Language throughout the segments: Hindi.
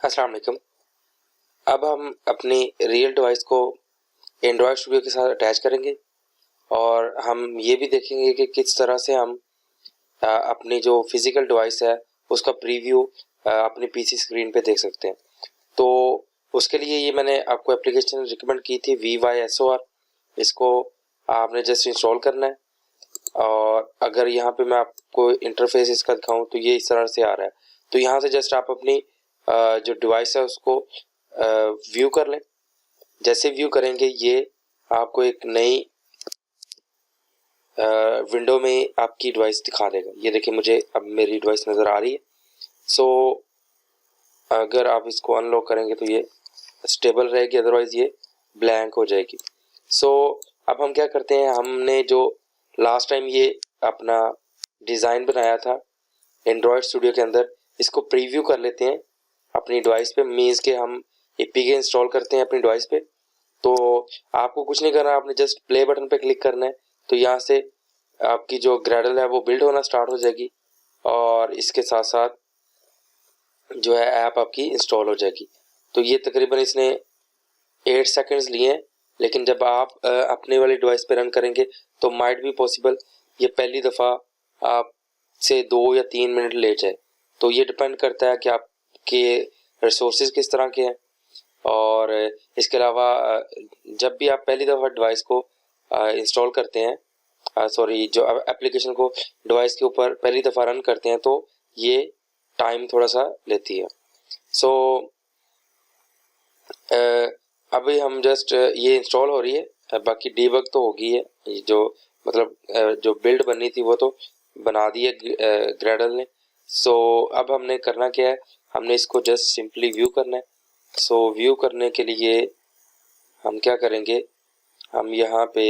अस्सलाम वालेकुम। अब हम अपनी रियल डिवाइस को एंड्रॉयड स्टूडियो के साथ अटैच करेंगे और हम ये भी देखेंगे कि किस तरह से हम अपनी जो फिज़िकल डिवाइस है उसका प्रीव्यू अपनी पीसी स्क्रीन पे देख सकते हैं। तो उसके लिए ये मैंने आपको एप्लीकेशन रिकमेंड की थी VYSOR। इसको आपने जस्ट इंस्टॉल करना है और अगर यहाँ पे मैं आपको इंटरफेस इसका दिखाऊं तो ये इस तरह से आ रहा है। तो यहाँ से जस्ट आप अपनी जो डिवाइस है उसको व्यू कर लें। जैसे व्यू करेंगे ये आपको एक नई विंडो में आपकी डिवाइस दिखा देगा। ये देखिए मुझे अब मेरी डिवाइस नज़र आ रही है। सो अगर आप इसको अनलॉक करेंगे तो ये स्टेबल रहेगी, अदरवाइज ये ब्लैंक हो जाएगी। सो अब हम क्या करते हैं, हमने जो लास्ट टाइम ये अपना डिज़ाइन बनाया था एंड्रॉयड स्टूडियो के अंदर, इसको प्रीव्यू कर लेते हैं अपनी डिवाइस पे। मीन्स के हम एपीके इंस्टॉल करते हैं अपनी डिवाइस पे। तो आपको कुछ नहीं करना, आपने जस्ट प्ले बटन पे क्लिक करना है। तो यहाँ से आपकी जो ग्रेडल है वो बिल्ड होना स्टार्ट हो जाएगी और इसके साथ साथ जो है ऐप आपकी इंस्टॉल हो जाएगी। तो ये तकरीबन इसने 8 सेकंड्स लिए हैं, लेकिन जब आप अपने वाली डिवाइस पे रन करेंगे तो माइट भी पॉसिबल ये पहली दफ़ा आप से 2 या 3 मिनट ले जाए। तो ये डिपेंड करता है कि आपके रिसोर्सेज किस तरह के हैं। और इसके अलावा जब भी आप पहली दफ़ा डिवाइस को इंस्टॉल करते हैं, सॉरी जो एप्लीकेशन को डिवाइस के ऊपर पहली दफ़ा रन करते हैं, तो ये टाइम थोड़ा सा लेती है। सो अभी हम जस्ट ये इंस्टॉल हो रही है, बाकी डीबग तो होगी है। जो मतलब जो बिल्ड बननी थी वो तो बना दी है ग्रेडल ने। सो अब हमने करना क्या है, हमने इसको जस्ट सिंपली व्यू करना है। सो व्यू करने के लिए हम क्या करेंगे, हम यहाँ पे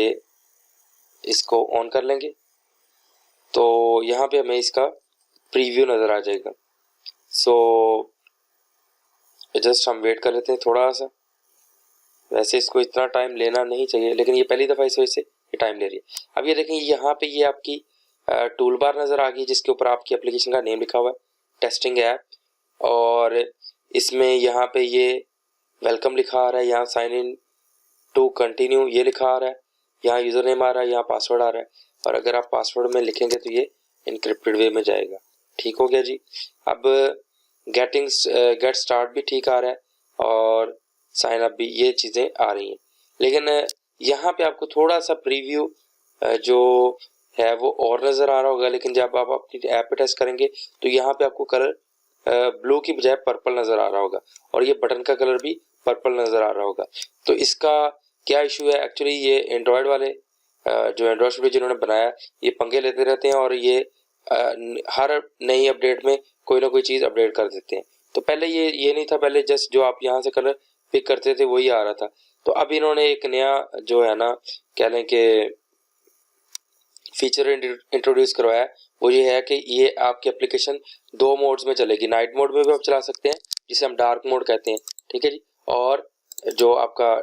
इसको ऑन कर लेंगे तो यहाँ पे हमें इसका प्रीव्यू नज़र आ जाएगा। सो जस्ट हम वेट कर लेते हैं थोड़ा सा। वैसे इसको इतना टाइम लेना नहीं चाहिए, लेकिन ये पहली दफ़ा इस वजह से ये टाइम ले रही है। अब ये देखें यहाँ पे ये आपकी टूल बार नज़र आ गई जिसके ऊपर आपकी एप्लीकेशन का नेम लिखा हुआ है, टेस्टिंग ऐप। और इसमें यहाँ पे ये वेलकम लिखा आ रहा है, यहाँ साइन इन टू कंटिन्यू ये लिखा आ रहा है, यहाँ यूज़र नेम आ रहा है, यहाँ पासवर्ड आ रहा है। और अगर आप पासवर्ड में लिखेंगे तो ये इनक्रिप्टेड वे में जाएगा। ठीक हो गया जी। अब गेट स्टार्ट भी ठीक आ रहा है और साइन अप भी, ये चीज़ें आ रही हैं। लेकिन यहाँ पे आपको थोड़ा सा प्रीव्यू जो है वो और नज़र आ रहा होगा, लेकिन जब आप अपनी ऐप पे टेस्ट करेंगे तो यहाँ पे आपको कलर ब्लू की बजाय पर्पल नज़र आ रहा होगा और ये बटन का कलर भी पर्पल नज़र आ रहा होगा। तो इसका क्या इशू है, एक्चुअली ये एंड्रॉयड वाले जो एंड्रॉयड स्टूडियो जिन्होंने बनाया ये पंगे लेते रहते हैं और ये हर नई अपडेट में कोई ना कोई चीज़ अपडेट कर देते हैं। तो पहले ये नहीं था, पहले जस्ट जो आप यहाँ से कलर पिक करते थे वही आ रहा था। तो अब इन्होंने एक नया जो है ना, कह लें कि फीचर इंट्रोड्यूस करवाया है। वो ये है कि ये आपकी एप्लीकेशन 2 मोड्स में चलेगी। नाइट मोड में भी आप चला सकते हैं जिसे हम डार्क मोड कहते हैं, ठीक है जी। और जो आपका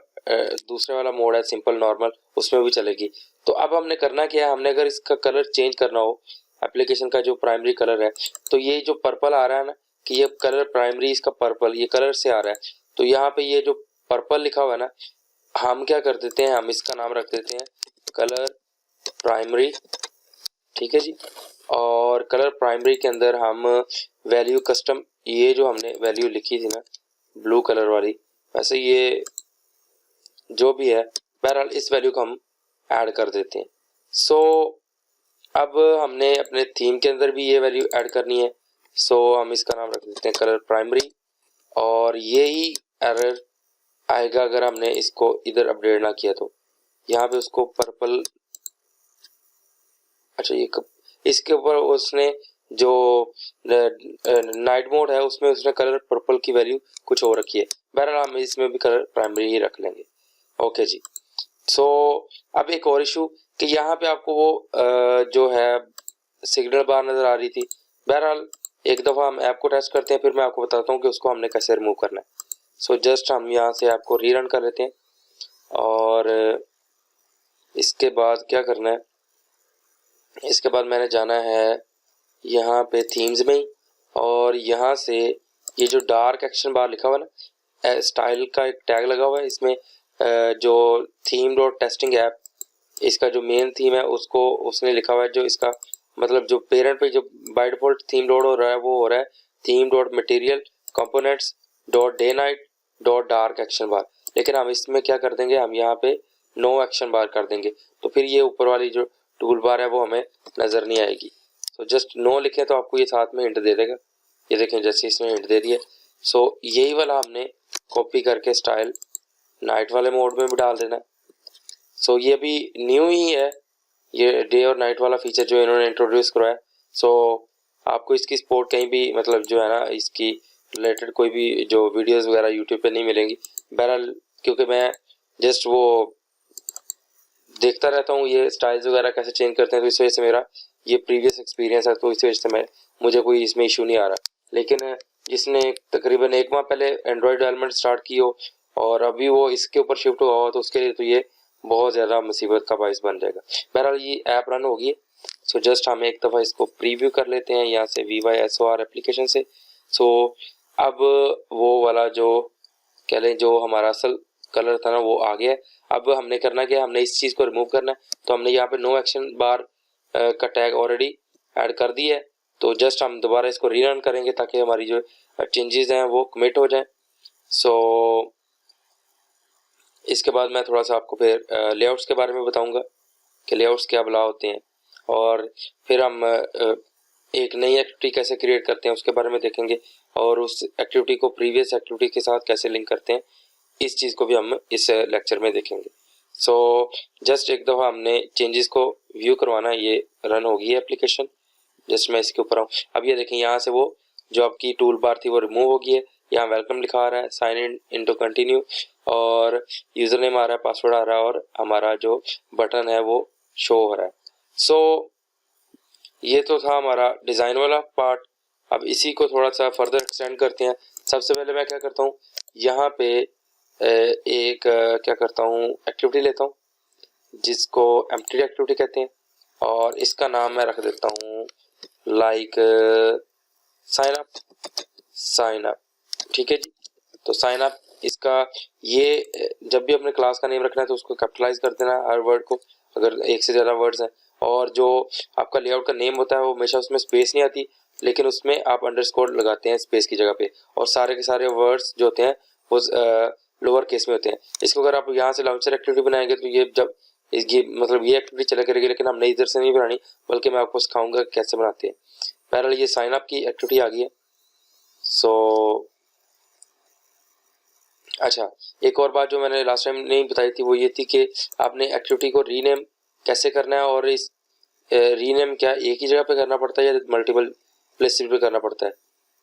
दूसरे वाला मोड है सिंपल नॉर्मल, उसमें भी चलेगी। तो अब हमने करना क्या है, हमने अगर इसका कलर चेंज करना हो एप्लीकेशन का जो प्राइमरी कलर है, तो ये जो पर्पल आ रहा है ना, कि ये कलर प्राइमरी इसका पर्पल ये कलर से आ रहा है। तो यहाँ पे ये जो पर्पल लिखा हुआ है ना, हम क्या कर देते हैं, हम इसका नाम रख देते हैं कलर प्राइमरी, ठीक है जी। और कलर प्राइमरी के अंदर हम वैल्यू कस्टम, ये जो हमने वैल्यू लिखी थी ना ब्लू कलर वाली, वैसे ये जो भी है बहरहाल इस वैल्यू को हम ऐड कर देते हैं। सो अब हमने अपने थीम के अंदर भी ये वैल्यू ऐड करनी है। सो हम इसका नाम रख देते हैं कलर प्राइमरी। और यही एरर आएगा अगर हमने इसको इधर अपडेट ना किया तो। यहाँ पे उसको पर्पल, अच्छा ये इसके ऊपर उसने जो नाइट मोड है उसमें उसने कलर पर्पल की वैल्यू कुछ और रखी है। बहरहाल हम इसमें भी कलर प्राइमरी ही रख लेंगे। ओके जी। सो अब एक और इशू कि यहाँ पे आपको वो जो है सिग्नल बार नज़र आ रही थी। बहरहाल एक दफ़ा हम ऐप को टेस्ट करते हैं, फिर मैं आपको बताता हूँ कि उसको हमने कैसे रिमूव करना है। सो जस्ट हम यहाँ से ऐप को रीरन कर लेते हैं और इसके बाद क्या करना है, इसके बाद मैंने जाना है यहाँ पे थीम्स में ही और यहाँ से ये जो डार्क एक्शन बार लिखा हुआ है ना, स्टाइल का एक टैग लगा हुआ है इसमें। जो थीम डॉट टेस्टिंग ऐप, इसका जो मेन थीम है उसको उसने लिखा हुआ है, जो इसका मतलब जो पेरेंट पे जो बाय डिफॉल्ट थीम लोड हो रहा है वो हो रहा है theme dot material components dot day night dot dark action bar. लेकिन हम इसमें क्या कर देंगे, हम यहाँ पे नो एक्शन बार कर देंगे, तो फिर ये ऊपर वाली जो टूल बार है वो हमें नजर नहीं आएगी। तो जस्ट नो लिखें तो आपको ये साथ में हिंट दे देगा। ये देखें जैसे इसमें हिंट दे दिया। सो यही वाला हमने कॉपी करके स्टाइल नाइट वाले मोड में भी डाल देना है। सो ये भी न्यू ही है, ये डे और नाइट वाला फीचर जो इन्होंने इंट्रोड्यूस करवाया। सो आपको इसकी सपोर्ट कहीं भी मतलब जो है ना इसकी रिलेटेड कोई भी जो वीडियोस वगैरह यूट्यूब पे नहीं मिलेंगी। बहरहाल क्योंकि मैं जस्ट वो देखता रहता हूँ ये स्टाइल्स वगैरह कैसे चेंज करते हैं, तो इस वजह से मेरा ये प्रीवियस एक्सपीरियंस है, तो इस वजह से मुझे कोई इसमें इशू नहीं आ रहा। लेकिन जिसने तकरीबन 1 माह पहले एंड्रॉयड डेवलपमेंट स्टार्ट की हो और अभी वो इसके ऊपर शिफ्ट हुआ हो, तो उसके लिए तो ये बहुत ज़्यादा मुसीबत का बायस बन जाएगा। बहरहाल ये ऐप रन होगी। सो जस्ट हम एक दफ़ा इसको प्रीव्यू कर लेते हैं यहाँ से VYSOR एप्लीकेशन से। सो अब वो वाला जो कह लें जो हमारा असल कलर था ना वो आ गया है। अब हमने करना क्या है, हमने इस चीज़ को रिमूव करना है। तो हमने यहाँ पे नो एक्शन बार का टैग ऑलरेडी ऐड कर दिया है। तो जस्ट हम दोबारा इसको रीरन करेंगे ताकि हमारी जो चेंजेस हैं वो कमिट हो जाएं। सो इसके बाद मैं थोड़ा सा आपको फिर लेआउट्स के बारे में बताऊंगा कि लेआउट्स क्या भला होते हैं, और फिर हम एक नई एक्टिविटी कैसे क्रिएट करते हैं उसके बारे में देखेंगे, और उस एक्टिविटी को प्रीवियस एक्टिविटी के साथ कैसे लिंक करते हैं इस चीज़ को भी हम इस लेक्चर में देखेंगे। सो जस्ट एक दफ़ा हमने चेंजेस को व्यू करवाना है। ये रन होगी है एप्लीकेशन। जस्ट मैं इसके ऊपर आऊँ। अब ये देखें यहाँ से वो जो आपकी टूल बार थी वो रिमूव हो गई है। यहाँ वेलकम लिखा आ रहा है, साइन इन इनटू कंटिन्यू, और यूज़र नेम आ रहा है, पासवर्ड आ रहा है, और हमारा जो बटन है वो शो हो रहा है। सो ये तो था हमारा डिज़ाइन वाला पार्ट। अब इसी को थोड़ा सा फर्दर एक्सटेंड करते हैं। सबसे पहले मैं क्या करता हूँ, यहाँ पे एक क्या करता हूँ एक्टिविटी लेता हूँ जिसको एम्प्टी एक्टिविटी कहते हैं, और इसका नाम मैं रख देता हूँ लाइक साइन अप। ठीक है जी। तो साइन अप इसका ये जब भी अपने क्लास का नेम रखना है तो उसको कैपिटलाइज कर देना हर वर्ड को, अगर एक से ज़्यादा वर्ड्स हैं। और जो आपका लेआउट का नेम होता है वो हमेशा उसमें स्पेस नहीं आती, लेकिन उसमें आप अंडरस्कोर लगाते हैं स्पेस की जगह पे, और सारे के सारे वर्ड्स जो होते हैं वो लोअर केस में होते हैं। इसको अगर आप यहाँ से लॉन्चर एक्टिविटी बनाएंगे तो ये जब ये मतलब ये एक्टिविटी चला करेगी, लेकिन हमने इधर से नहीं बनानी, बल्कि मैं आपको सिखाऊंगा कैसे बनाते हैं। बहरहाल ये साइन अप की एक्टिविटी आ गई है। सो अच्छा, एक और बात जो मैंने लास्ट टाइम नहीं बताई थी वो ये थी कि आपने एक्टिविटी को रीनेम कैसे करना है, और इस रीनेम क्या एक ही जगह पे करना पड़ता है या मल्टीपल प्लेसेस पे करना पड़ता है।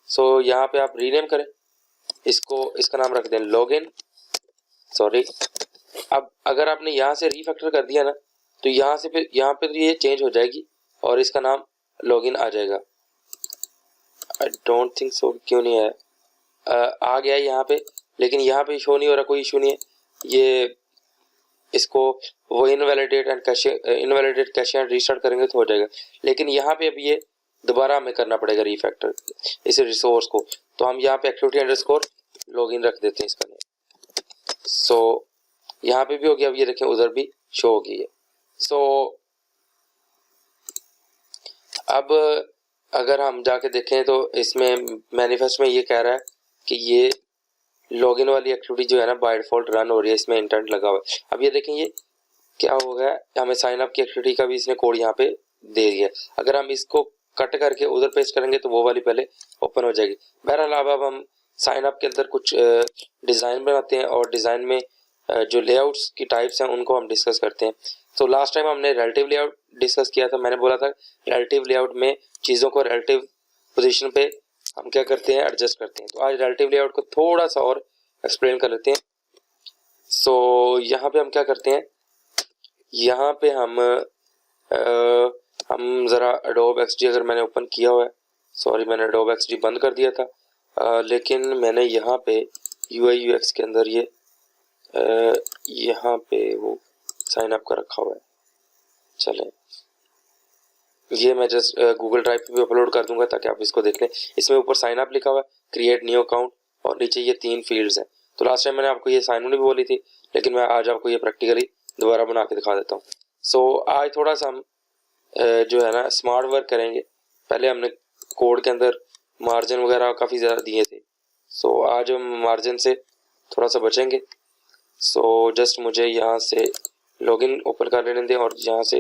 सो यहाँ पे आप रीनेम करें इसको, इसका नाम रख दें लॉगिन, सॉरी। अब अगर आपने यहाँ से रीफैक्टर कर दिया ना तो यहाँ से फिर यहाँ पे तो ये चेंज हो जाएगी और इसका नाम लॉगिन आ जाएगा। आई डोंट थिंक सो, क्यों नहीं है, आ गया है यहाँ पे, लेकिन यहाँ पे शो नहीं हो रहा। कोई इशू नहीं है, ये इसको वो इनवैलिडेट कैशे एंड रीस्टार्ट करेंगे तो हो जाएगा। लेकिन यहाँ पे अब ये दोबारा हमें करना पड़ेगा रीफैक्टर इस रिसोर्स को। तो हम यहाँ पे एक्टिविटी अंडरस्कोर लॉगिन रख देते हैं इसका नेम। सो यहाँ पे भी हो गया। अब ये देखें उधर भी शो हो गई है। सो अब अगर हम जाके देखें तो इसमें मैनिफेस्ट में ये कह रहा है कि ये लॉगिन वाली एक्टिविटी जो है ना बाय डिफॉल्ट रन हो रही है, इसमें इंटेंट लगा हुआ है। अब ये देखें ये क्या हो गया, हमें साइन अप की एक्टिविटी का भी इसने कोड यहाँ पे दे दिया। अगर हम इसको कट करके उधर पेस्ट करेंगे तो वो वाली पहले ओपन हो जाएगी। बहरहाल अब हम साइन अप के अंदर कुछ डिज़ाइन बनाते हैं, और डिज़ाइन में जो लेआउट्स की टाइप्स हैं उनको हम डिस्कस करते हैं। तो लास्ट टाइम हमने रिलेटिव लेआउट डिस्कस किया था। मैंने बोला था रिलेटिव लेआउट में चीज़ों को रिलेटिव पोजीशन पे हम क्या करते हैं, एडजस्ट करते हैं। तो आज रिलेटिव लेआउट को थोड़ा सा और एक्सप्लेन कर लेते हैं। सो यहाँ पे हम क्या करते हैं, यहाँ पे हम ज़रा Adobe XD अगर मैंने ओपन किया हुआ है, सॉरी मैंने Adobe XD बंद कर दिया था, लेकिन मैंने यहाँ पे UI UX के अंदर ये यहाँ पे वो साइन अप का रखा हुआ है। चलें ये मैं जस्ट गूगल ड्राइव पे भी अपलोड कर दूंगा ताकि आप इसको देख लें। इसमें ऊपर साइन अप लिखा हुआ है, क्रिएट न्यू अकाउंट और नीचे ये 3 फील्ड्स हैं। तो लास्ट टाइम मैंने आपको ये साइन इन भी बोली थी, लेकिन मैं आज आपको ये प्रैक्टिकली दोबारा बना के दिखा देता हूँ। सो आज थोड़ा सा हम जो है ना स्मार्ट वर्क करेंगे। पहले हमने कोड के अंदर मार्जिन वगैरह काफ़ी ज़्यादा दिए थे, सो आज हम मार्जिन से थोड़ा सा बचेंगे। सो जस्ट मुझे यहाँ से लॉगिन ओपन कर लेने दें और यहाँ से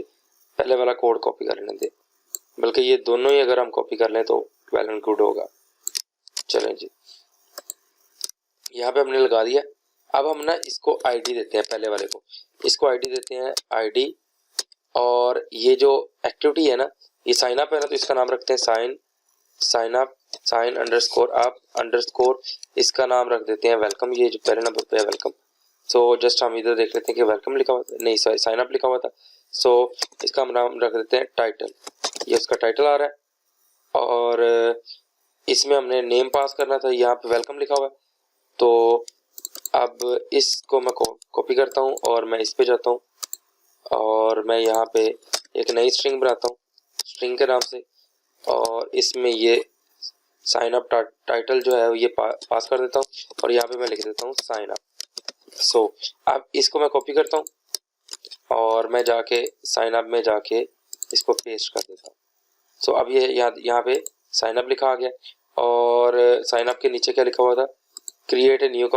पहले वाला कोड कॉपी कर लेने दें, बल्कि ये दोनों ही अगर हम कॉपी कर लें तो वेल एंड गुड होगा। चलें जी, यहाँ पे हमने लगा दिया। अब हम ना इसको आईडी देते हैं, पहले वाले को इसको आईडी देते हैं आईडी, और ये जो एक्टिविटी है ना ये साइन अप है ना, तो इसका नाम रखते हैं sign up sign underscore up underscore, इसका नाम रख देते हैं वेलकम। ये जो पहले नंबर पे है वेलकम। सो जस्ट हम इधर देख लेते हैं कि वेलकम लिखा हुआ था, नहीं सॉरी साइन अप लिखा हुआ था। सो इसका हम नाम रख देते हैं टाइटल, ये इसका टाइटल आ रहा है। और इसमें हमने नेम पास करना था, यहाँ पे वेलकम लिखा हुआ है। तो अब इसको मैं कॉपी करता हूँ और मैं इस पे जाता हूँ और मैं यहाँ पे एक नई स्ट्रिंग बनाता हूँ स्ट्रिंग के नाम से, और इसमें ये साइन अप टाइटल जो है ये पास कर देता हूँ और यहाँ पे मैं लिख देता हूँ साइन अप। सो अब इसको मैं कॉपी करता हूँ और मैं जाके साइन अप में जाके इसको पेस्ट कर देता हूँ। सो अब ये यहाँ पे साइन अप लिखा आ गया, और साइन अप के नीचे क्या लिखा हुआ था, क्रिएट न्यू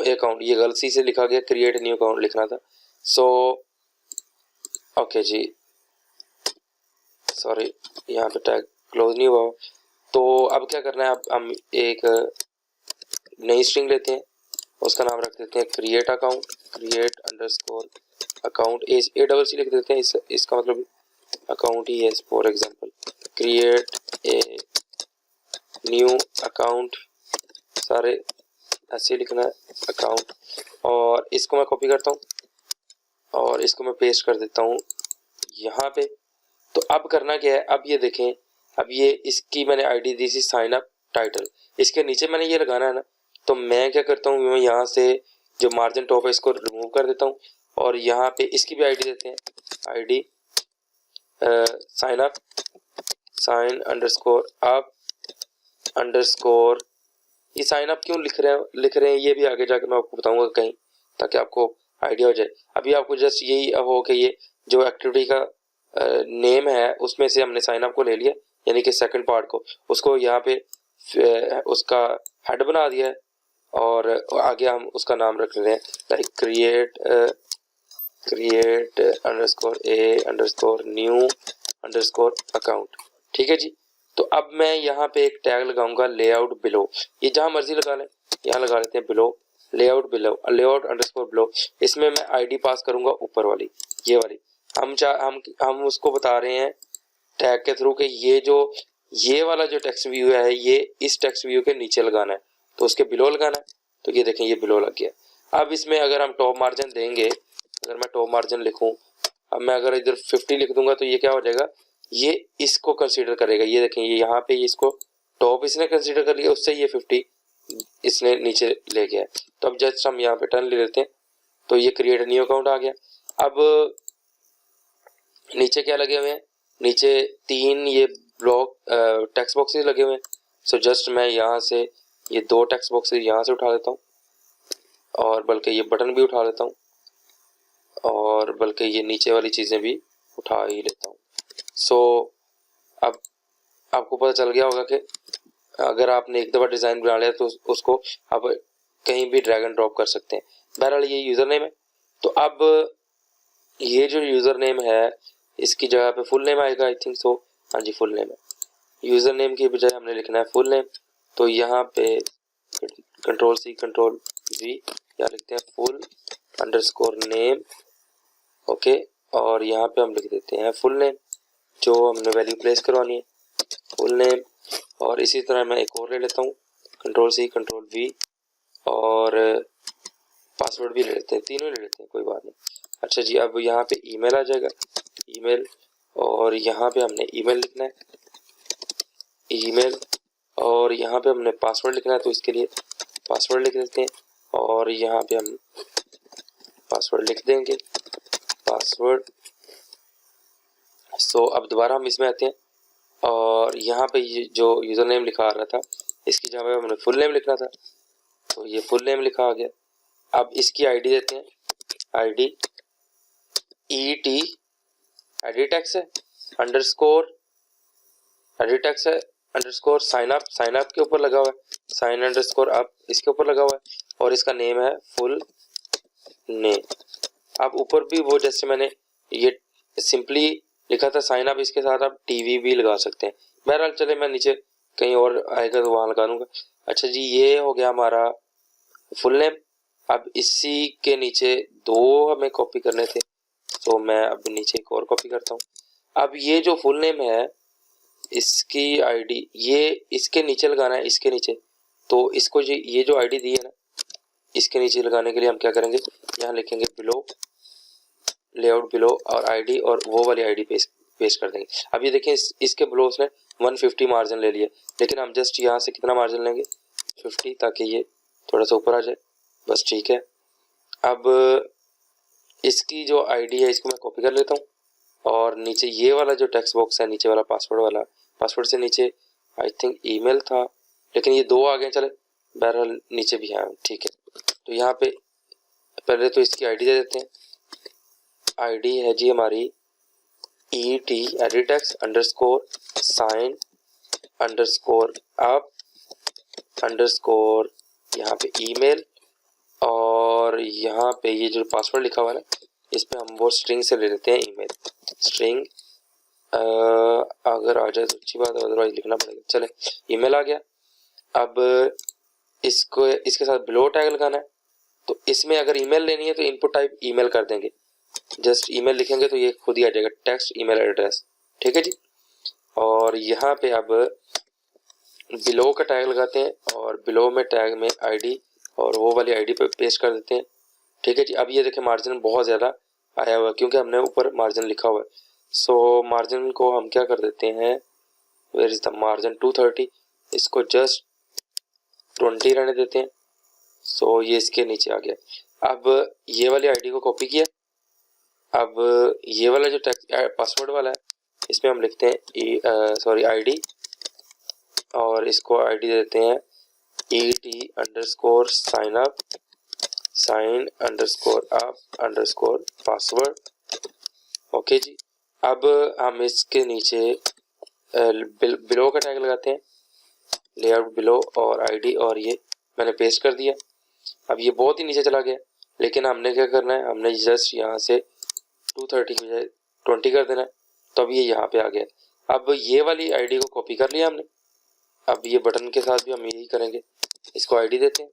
अकाउंट, ये गलती से लिखा गया, क्रिएट न्यू अकाउंट लिखना था। सो ओके जी, सॉरी यहाँ पे टैग क्लोज नहीं हुआ। तो अब क्या करना है, अब हम एक नई स्ट्रिंग लेते हैं, उसका नाम रख देते हैं create account, create underscore account, A double C लिख देते हैं, इसका मतलब अकाउंट ही है। For example create a new account, सारे ऐसे लिखना है अकाउंट, और इसको मैं कॉपी करता हूँ और इसको मैं पेस्ट कर देता हूँ यहाँ पे। तो अब करना क्या है, अब ये देखें, अब ये इसकी मैंने आईडी दी थी साइन अप टाइटल, इसके नीचे मैंने ये लगाना है ना, तो मैं क्या करता हूँ, मैं यहाँ से जो मार्जिन टॉप है इसको रिमूव कर देता हूँ और यहाँ पे इसकी भी आईडी देते हैं, ID sign up sign underscore up underscore. ये साइन अप क्यों लिख रहे हैं ये भी आगे जाके मैं आपको बताऊंगा कहीं, ताकि आपको आइडिया हो जाए। अभी आपको जस्ट यही हो कि ये जो एक्टिविटी का नेम है उसमें से हमने साइन अप को ले लिया, यानी कि सेकंड पार्ट को, उसको यहाँ पे उसका हेड बना दिया है, और आगे हम उसका नाम रख रहे हैं like create underscore A underscore new underscore account. ठीक है जी। तो अब मैं यहाँ पे एक टैग लगाऊंगा लेआउट बिलो, ये जहां मर्जी लगा लें, यहाँ लगा लेते हैं below, layout below, layout underscore below. इसमें मैं आईडी पास करूंगा ऊपर वाली, ये वाली। हम उसको बता रहे हैं टैग के थ्रू कि ये वाला जो टेक्स्ट व्यू है ये इस टेक्स्ट व्यू के नीचे लगाना है, तो उसके बिलो लगाना है। तो ये देखें ये बिलो लग गया। अब इसमें अगर हम टॉप मार्जिन देंगे, अगर मैं टॉप मार्जिन लिखूं, अब मैं अगर इधर 50 लिख दूंगा तो ये क्या हो जाएगा, ये इसको कंसीडर करेगा। ये देखें ये यहाँ पे इसको टॉप इसने कंसीडर कर लिया, उससे ये 50 इसने नीचे ले गया। तो अब जस्ट हम यहाँ पे 10 ले लेते हैं, तो ये क्रिएट न्यू अकाउंट आ गया। अब नीचे क्या लगे हुए हैं, नीचे 3 ये ब्लॉक टेक्स्ट बॉक्सेस लगे हुए हैं। सो जस्ट मैं यहाँ से ये 2 टेक्स्ट बॉक्सेस यहाँ से उठा लेता हूँ, और बल्कि ये बटन भी उठा लेता हूँ, और बल्कि ये नीचे वाली चीज़ें भी उठा ही लेता हूँ। सो अब आपको पता चल गया होगा कि अगर आपने एक दफ़ा डिज़ाइन बना लिया तो उसको आप कहीं भी ड्रैग एंड ड्रॉप कर सकते हैं। बहरहाल ये यूज़र नेम है। तो अब ये जो यूज़र नेम है इसकी जगह पे फुल नेम आएगा, आई थिंक सो, हाँ जी फुल नेम है। यूज़र नेम की बजाय हमने लिखना है फुल नेम, तो यहाँ पे कंट्रोल सी कंट्रोल वी, यहाँ लिखते हैं फुल अंडरस्कोर नेम, ओके, और यहाँ पे हम लिख देते हैं फुल नेम जो हमने वैल्यू प्लेस करवानी है, फुल नेम। और इसी तरह मैं एक और ले लेता हूँ, कंट्रोल सी कंट्रोल वी, और पासवर्ड भी ले लेते हैं, तीनों ले लेते हैं, कोई बात नहीं। अच्छा जी, अब यहाँ पे ईमेल आ जाएगा, ईमेल, और यहाँ पे हमने ईमेल लिखना है, ईमेल, और यहाँ पे हमने पासवर्ड लिखना है, तो इसके लिए पासवर्ड लिख देते हैं, और यहाँ पे हम पासवर्ड लिख देंगे, पासवर्ड। सो अब दोबारा हम इसमें आते हैं और यहाँ पे ये जो यूज़र नेम लिखा आ रहा था, इसकी जगह पे हमने फुल नेम लिखना था, तो ये फुल नेम लिखा आ गया। अब इसकी आईडी देते हैं, आईडी ET एडिटेक्स है अंडरस्कोर एडिटेक्स है अंडरस्कोर साइन अप के ऊपर लगा हुआ है, साइन अंडरस्कोर अप इसके ऊपर लगा हुआ है, और इसका नेम है फुल नेम। अब ऊपर भी वो जैसे मैंने ये सिंपली लिखा था साइन अप, इसके साथ आप टीवी भी लगा सकते हैं। बहरहाल चले, मैं नीचे कहीं और आएगा तो वहां लगा दूंगा। अच्छा जी, ये हो गया हमारा फुल नेम। अब इसी के नीचे दो हमें कॉपी करने थे, तो मैं अब नीचे एक और कॉपी करता हूँ। अब ये जो फुल नेम है इसकी आईडी ये इसके नीचे लगाना है, इसके नीचे। तो इसको ये जो आईडी दी है ना, इसके नीचे लगाने के लिए हम क्या करेंगे, यहाँ लिखेंगे बिलो, लेआउट बिलो और आईडी, और वो वाली आईडी पेस्ट कर देंगे। अब ये देखें इसके बिलो उसने 150 मार्जिन ले लिया, लेकिन हम जस्ट यहाँ से कितना मार्जिन लेंगे 50, ताकि ये थोड़ा सा ऊपर आ जाए, बस ठीक है। अब इसकी जो आईडी है इसको मैं कॉपी कर लेता हूँ, और नीचे ये वाला जो टेक्स्ट बॉक्स है नीचे वाला पासवर्ड वाला, पासवर्ड से नीचे आई थिंक ईमेल था, लेकिन ये दो आ गए, चले बहरहाल नीचे भी है, ठीक है। तो यहाँ पे पहले तो इसकी आईडी दे देते हैं। आईडी है जी हमारी ET edit text underscore sign underscore up underscore यहाँ पे ईमेल, और यहाँ पे ये जो पासवर्ड लिखा हुआ है ना, इस पे हम वो स्ट्रिंग से ले लेते हैं ईमेल स्ट्रिंग। अगर आ जाए तो अच्छी बात है, अदरवाइज लिखना पड़ेगा। चले, ईमेल आ गया। अब इसको इसके साथ बिलो टैग लगाना है, तो इसमें अगर ईमेल लेनी है तो इनपुट टाइप ईमेल कर देंगे, जस्ट ईमेल लिखेंगे तो ये खुद ही आ जाएगा, टेक्स्ट ईमेल एड्रेस, ठीक है जी। और यहाँ पे अब बिलो का टैग लगाते हैं, और बिलो में टैग में आईडी और वो वाली आईडी पे पेस्ट कर देते हैं, ठीक है जी। अब ये देखें मार्जिन बहुत ज़्यादा आया हुआ है, क्योंकि हमने ऊपर मार्जिन लिखा हुआ है। सो मार्जिन को हम क्या कर देते हैं, वेयर इज द मार्जिन 230, इसको जस्ट 20 रहने देते हैं। सो ये इसके नीचे आ गया। अब ये वाली आईडी को कॉपी किया, अब ये वाला जो पासवर्ड वाला है इसमें हम लिखते हैं आईडी, और इसको आईडी देते हैं ET underscore sign underscore up underscore password, okay जी। अब हम इसके नीचे बिलो का टैग लगाते हैं, लेआउट बिलो और आईडी, और ये मैंने पेस्ट कर दिया। अब ये बहुत ही नीचे चला गया, लेकिन हमने क्या करना है, हमने जस्ट यहाँ से 230 की बजाय 20 कर देना है, तो अब ये यहाँ पे आ गया। अब ये वाली आईडी को कॉपी कर लिया हमने, अब ये बटन के साथ भी हम यही करेंगे, इसको आईडी देते हैं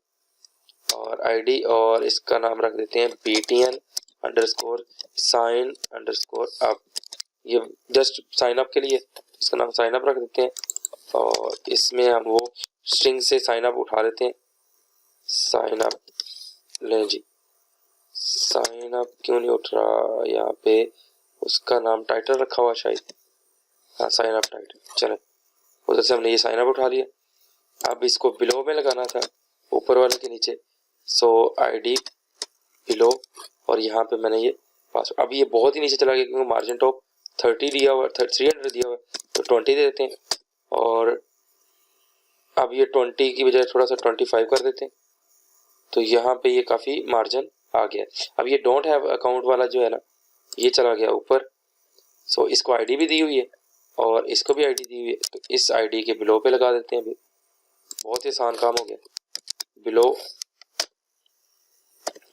और आईडी, और इसका नाम रख देते हैं BTN underscore sign underscore up, ये जस्ट साइन अप के लिए इसका नाम साइन अप रख देते हैं, और इसमें हम वो स्ट्रिंग से साइन अप उठा लेते हैं, साइन अप लें जी। साइन अप क्यों नहीं उठ रहा, यहाँ पे उसका नाम टाइटल रखा हुआ शायद, हाँ साइन अप टाइटल, चले उधर से हमने ये साइन अप उठा लिया। अब इसको बिलो में लगाना था, ऊपर वाले के नीचे, सो आईडी बिलो, और यहाँ पे मैंने ये पासवर्ड। अब ये बहुत ही नीचे चला गया क्योंकि मार्जिन टॉप 30 दिया हुआ है, 300 दिया हुआ है, तो 20 दे देते हैं, और अब ये 20 की बजाय थोड़ा सा 25 कर देते हैं, तो यहाँ पे ये काफ़ी मार्जिन आ गया। अब ये डोंट हैव अकाउंट वाला जो है ना, ये चला गया ऊपर, सो इसको आईडी भी दी हुई है और इसको भी आईडी दी हुई है, तो इस आईडी के बिलो पे लगा देते हैं। अभी बहुत ही आसान काम हो गया, बिलो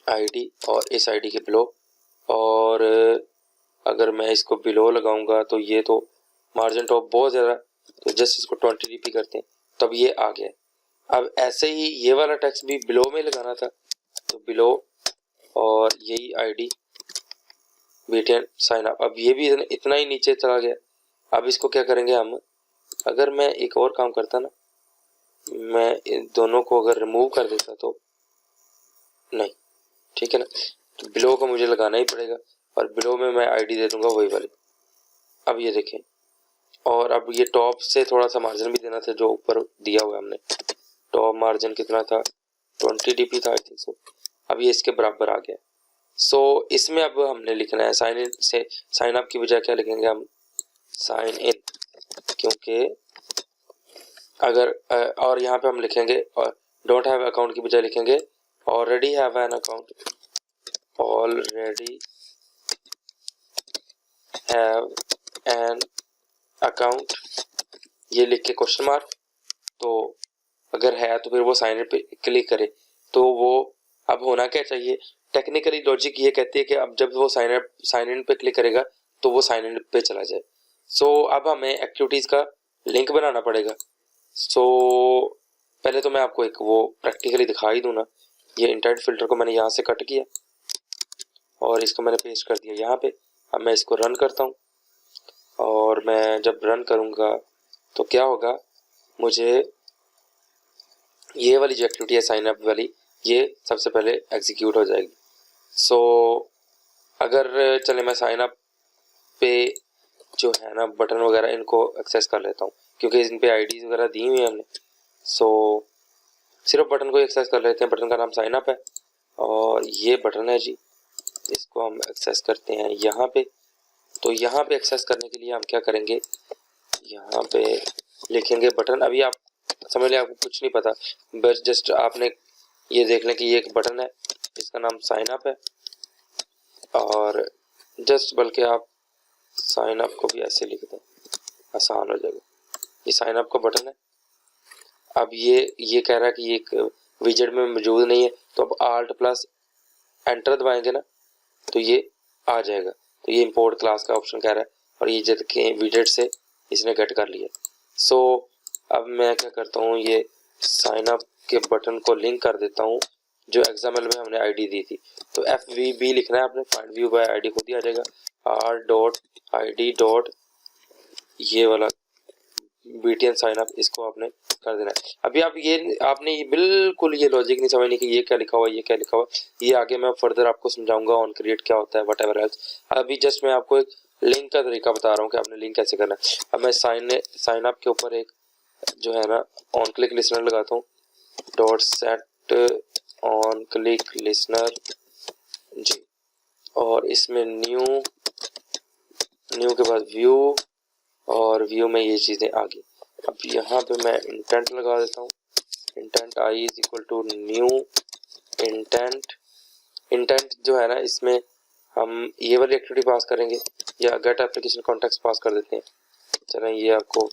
आईडी और इस आईडी के बिलो, और अगर मैं इसको बिलो लगाऊंगा तो ये तो मार्जिन टॉप बहुत ज़्यादा, तो जस्ट इसको 20 dp करते हैं, तब ये आ गया। अब ऐसे ही ये वाला टेक्स्ट भी बिलो में लगाना था, तो बिलो और यही आईडी BTN साइन अप। अब ये भी इतना ही नीचे चला गया। अब इसको क्या करेंगे हम, अगर मैं एक और काम करता ना, मैं इन दोनों को अगर रिमूव कर देता तो नहीं, ठीक है ना, तो बिलो को मुझे लगाना ही पड़ेगा, और बिलो में मैं आईडी दे दूंगा वही वाली। अब ये देखें, और अब ये टॉप से थोड़ा सा मार्जिन भी देना था जो ऊपर दिया हुआ है हमने, टॉप मार्जिन कितना था 20 dp था आई थिंक सो, अब ये इसके बराबर आ गया। सो इसमें अब हमने लिखना है साइन इन से, साइन अप की बजाय क्या लिखेंगे हम, साइन इन क्योंकि अगर और यहाँ पे हम लिखेंगे और डोंट हैव अकाउंट की बजाय लिखेंगे already have an account, already have an account, ये लिख के क्वेश्चन मार्क। तो अगर है तो फिर वो साइन इन पे क्लिक करे। तो वो अब होना क्या चाहिए, टेक्निकली लॉजिक ये कहती है कि अब जब वो साइन इन पे क्लिक करेगा तो वो साइन इन पे चला जाए। सो अब हमें एक्टिविटीज का लिंक बनाना पड़ेगा। सो पहले तो मैं आपको एक वो प्रैक्टिकली दिखा ही दूँ ना। ये इंटेंट फिल्टर को मैंने यहाँ से कट किया और इसको मैंने पेस्ट कर दिया यहाँ पे। अब मैं इसको रन करता हूँ और मैं जब रन करूँगा तो क्या होगा, मुझे ये वाली जो एक्टिविटी है साइन अप वाली, ये सबसे पहले एग्जीक्यूट हो जाएगी। सो अगर चले मैं साइन अप पे जो है ना बटन वगैरह इनको एक्सेस कर लेता हूँ, क्योंकि इन पे आईडीज वगैरह दी हुई है हमने। सो सिर्फ बटन को एक्सेस कर लेते हैं। बटन का नाम साइन अप है और ये बटन है जी, इसको हम एक्सेस करते हैं यहाँ पे। तो यहाँ पे एक्सेस करने के लिए हम क्या करेंगे, यहाँ पे लिखेंगे बटन। अभी आप समझ लें आपको कुछ नहीं पता, बस जस्ट आपने ये देख लें कि ये एक बटन है, इसका नाम साइन अप है। और जस्ट बल्कि आप साइन अप को भी ऐसे लिख दें, आसान हो जाएगा। ये साइन अप का बटन है। अब ये कह रहा है कि ये एक विजेट में मौजूद नहीं है, तो अब आल्ट प्लस एंटर दबाएंगे ना तो ये आ जाएगा। तो ये इंपोर्ट क्लास का ऑप्शन कह रहा है और ये जब के विजेट से इसने गेट कर लिया। सो अब मैं क्या करता हूँ, ये साइन अप के बटन को लिंक कर देता हूँ जो एग्जाम्पल में हमने आईडी दी थी। तो FVB लिखना है आपने, फाइंड व्यू बाय आईडी खुद ही आ जाएगा। r.id. ये वाला BTN साइन अप, इसको आपने कर देना है। अभी आपने ये बिल्कुल ये लॉजिक नहीं समझनी कि ये क्या लिखा हुआ है, ये क्या लिखा हुआ है। ये आगे मैं फर्दर आपको समझाऊंगा ऑन क्रिएट क्या होता है, व्हाटएवर एल्स। अभी जस्ट मैं आपको एक लिंक का तरीका बता रहा हूँ कि आपने लिंक कैसे करना है। अब मैं साइन अप के ऊपर एक जो है ना ऑन क्लिक लिसनर लगाता हूँ, .set ऑन क्लिक लिसनर जी, और इसमें न्यू के बाद व्यू, और व्यू में ये चीज़ें आ गई। अब यहाँ पे मैं इंटेंट लगा देता हूँ, intent I is equal to new intent जो है ना, इसमें हम ये वाली एक्टिविटी पास करेंगे या गेट एप्लीकेशन कॉन्टेक्स्ट पास कर देते हैं। चलें, ये आपको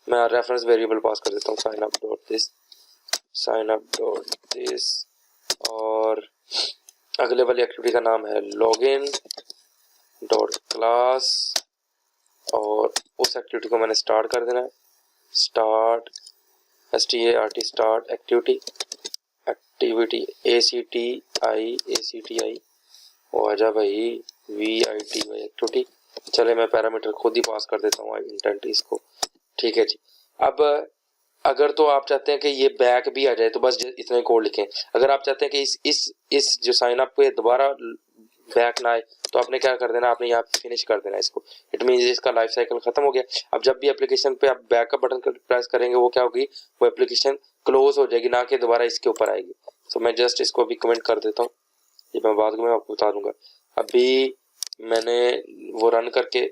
मैं रेफरेंस वेरिएबल पास कर देता हूँ, साइन अप डॉट दिस, और अगले वाली एक्टिविटी का नाम है लॉगिन डॉट क्लास, और उस एक्टिविटी को मैंने स्टार्ट कर देना है, स्टार्ट START एक्टिविटी ACTI वो आजा भाई VITY एक्टिविटी। चले मैं पैरामीटर खुद ही पास कर देता हूँ इंटेंट इसको, ठीक है जी। अब अगर तो आप चाहते हैं कि ये बैक भी आ जाए तो बस इतना ही कोड लिखें। अगर आप चाहते हैं कि इस जो साइन अप पे दोबारा बैक ना आए तो आपने क्या कर देना, आपने यहाँ पे फिनिश कर देना इसको। इट मीन इसका लाइफ साइकिल खत्म हो गया। अब जब भी एप्लीकेशन पे आप बैक का बटन प्रेस करेंगे वो क्या होगी, वो एप्लीकेशन क्लोज हो जाएगी, ना कि दोबारा इसके ऊपर आएगी। सो मैं जस्ट इसको भी कमेंट कर देता हूँ, ये मैं बाद में आपको बता दूंगा। अभी मैंने वो रन करके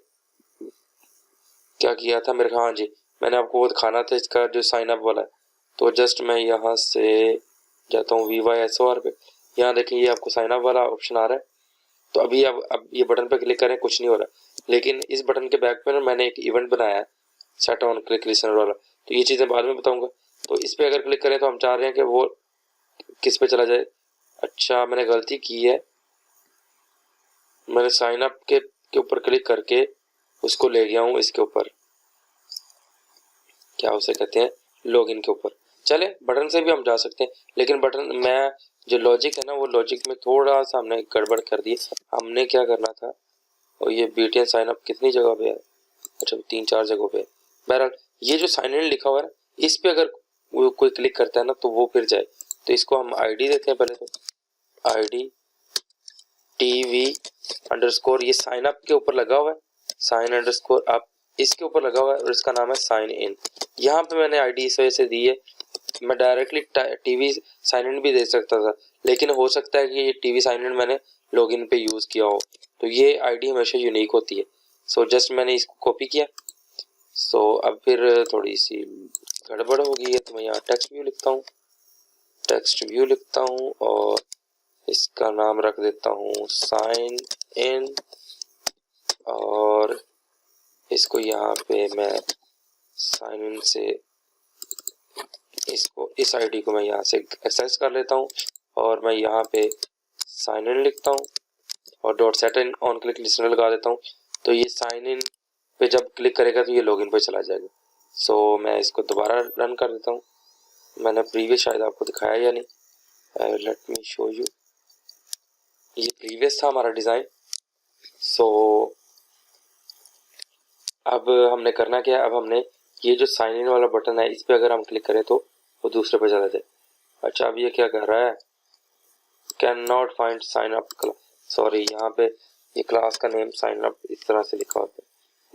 क्या किया था मेरे, हाँ जी, मैंने आपको वो दिखाना था इसका जो साइन अप वाला है। तो जस्ट मैं यहाँ से जाता हूँ VYSOR पे, यहाँ देखें ये आपको साइन अप वाला ऑप्शन आ रहा है। तो अभी अब ये बटन पे क्लिक करें, कुछ नहीं हो रहा, लेकिन इस बटन के बैक पे ना मैंने एक इवेंट बनाया है सेट ऑन क्लिक लिसनर वाला, तो ये चीज़ें बाद में बताऊंगा। तो इस पे अगर क्लिक करें तो हम चाह रहे हैं कि वो किस पे चला जाए। अच्छा, मैंने गलती की है, मैंने साइन अप के ऊपर क्लिक करके उसको ले गया हूँ इसके ऊपर, क्या उसे कहते हैं, लॉगिन के ऊपर। चले बटन से भी हम जा सकते हैं, लेकिन बटन में जो लॉजिक है ना, वो लॉजिक में थोड़ा सा हमने गड़बड़ कर दी। हमने क्या करना था, और ये BTN साइन अप कितनी जगह पे है, अच्छा 3-4 जगहों पे। बहरहाल ये जो साइन इन लिखा हुआ है इस पे अगर कोई क्लिक करता है ना तो वो फिर जाए। तो इसको हम ID देते हैं पहले, तो ID TV_, ये साइन अप के ऊपर लगा हुआ है, साइन_ अप इसके ऊपर लगा हुआ है और इसका नाम है साइन इन। यहाँ पे मैंने ID इस वजह से दी है, मैं डायरेक्टली TV साइन इन भी दे सकता था, लेकिन हो सकता है कि ये TV साइन इन मैंने लॉगिन पे यूज किया हो, तो ये ID हमेशा यूनिक होती है। सो जस्ट मैंने इसको कॉपी किया, सो अब फिर थोड़ी सी गड़बड़ हो गई है, तो मैं यहाँ टेक्स्ट व्यू लिखता हूँ और इसका नाम रख देता हूँ साइन इन, और इसको यहाँ पे मैं साइन इन से इसको इस आईडी को मैं यहाँ से एक्सेस कर लेता हूँ और मैं यहाँ पे साइन इन लिखता हूँ और dot set in on click listener लगा देता हूँ। तो ये साइन इन पे जब क्लिक करेगा तो ये लॉगिन पे चला जाएगा। सो मैं इसको दोबारा रन कर देता हूँ। मैंने प्रीवियस शायद आपको दिखाया या नहीं, लेट मी शो यू। ये प्रीवियस था हमारा डिज़ाइन। सो अब हमने करना क्या है, अब हमने ये जो साइन इन वाला बटन है इस पे अगर हम क्लिक करें तो वो दूसरे पे चला जाए। अच्छा, अब ये क्या कर रहा है, can not find sign up class, sorry यहाँ पे ये क्लास का नेम साइन अप इस तरह से लिखा होता है।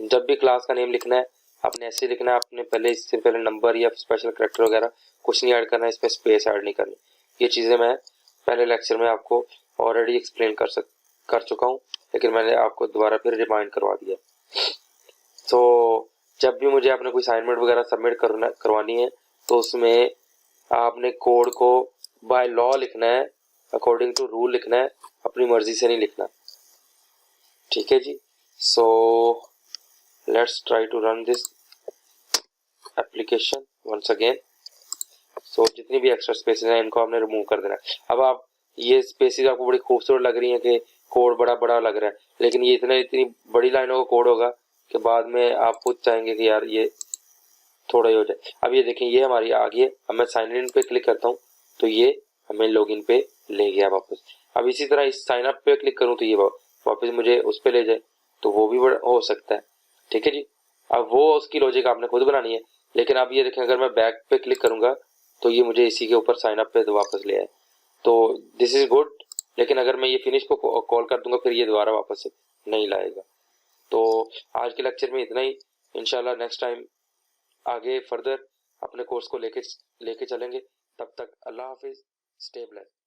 जब भी क्लास का नेम लिखना है आपने ऐसे लिखना है, आपने पहले इससे पहले नंबर या स्पेशल कैरेक्टर वगैरह कुछ नहीं ऐड करना है, इस पर स्पेस ऐड नहीं करनी। ये चीज़ें मैं पहले लेक्चर में आपको ऑलरेडी एक्सप्लेन कर चुका हूँ, लेकिन मैंने आपको दोबारा फिर रिमाइंड करवा दिया। तो जब भी मुझे आपने कोई असाइनमेंट वगैरह सबमिट करवानी है तो उसमें आपने कोड को बाय लॉ लिखना है, अकॉर्डिंग टू रूल लिखना है, अपनी मर्जी से नहीं लिखना। ठीक है जी। So let's try to run this application once again. So जितनी भी एक्स्ट्रा स्पेसेस हैं इनको आपने रिमूव कर देना है। अब आप ये स्पेसेस आपको बड़ी खूबसूरत लग रही हैं कि कोड बड़ा बड़ा लग रहा है, लेकिन ये इतनी बड़ी लाइनों का कोड होगा कि बाद में आप खुद चाहेंगे कि यार ये थोड़ा ही हो जाए। अब ये देखें ये हमारी आ गई है। अब मैं साइन इन पे क्लिक करता हूँ तो ये हमें लॉगिन पे ले गया वापस। अब इसी तरह इस साइन अप पे क्लिक करूँ तो ये वापस मुझे उस पे ले जाए, तो वो भी हो सकता है। ठीक है जी। अब वो उसकी लॉजिक आपने खुद बनानी है, लेकिन अब ये देखें अगर मैं बैक पे क्लिक करूंगा तो ये मुझे इसी के ऊपर साइन अप पे तो वापस ले आए, तो दिस इज गुड। लेकिन अगर मैं ये फिनिश को कॉल कर दूंगा फिर ये दोबारा वापस नहीं लाएगा। तो आज के लेक्चर में इतना ही। इंशाल्लाह नेक्स्ट टाइम आगे फर्दर अपने कोर्स को लेके चलेंगे। तब तक अल्लाह हाफिज, स्टे ब्लेस्ड।